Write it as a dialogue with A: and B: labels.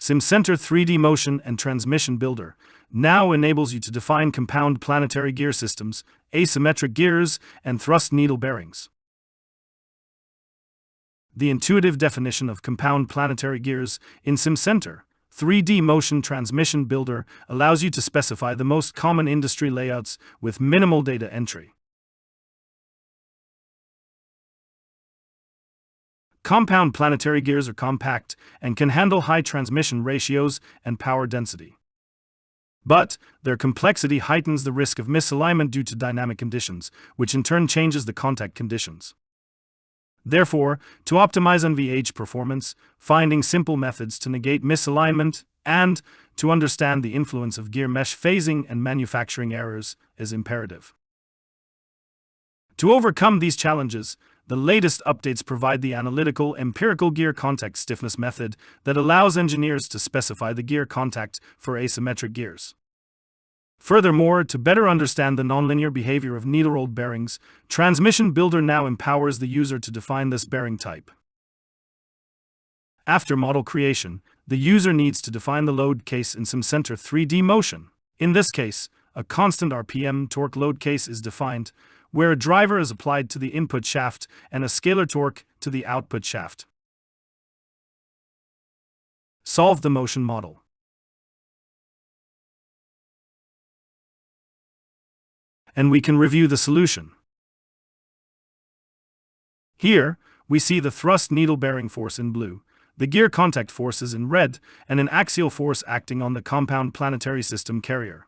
A: Simcenter 3D Motion and Transmission Builder now enables you to define compound planetary gear systems, asymmetric gears, and thrust needle bearings. The intuitive definition of compound planetary gears in Simcenter 3D Motion Transmission Builder allows you to specify the most common industry layouts with minimal data entry. Compound planetary gears are compact and can handle high transmission ratios and power density. But their complexity heightens the risk of misalignment due to dynamic conditions, which in turn changes the contact conditions. Therefore, to optimize NVH performance, finding simple methods to negate misalignment and to understand the influence of gear mesh phasing and manufacturing errors is imperative. To overcome these challenges, the latest updates provide the analytical empirical gear contact stiffness method that allows engineers to specify the gear contact for asymmetric gears. Furthermore, to better understand the nonlinear behavior of needle-rolled bearings, Transmission Builder now empowers the user to define this bearing type. After model creation, the user needs to define the load case in Simcenter 3D Motion. In this case, a constant RPM torque load case is defined, where a driver is applied to the input shaft and a scalar torque to the output shaft. Solve the motion model. And we can review the solution. Here, we see the thrust needle bearing force in blue, the gear contact forces in red, and an axial force acting on the compound planetary system carrier.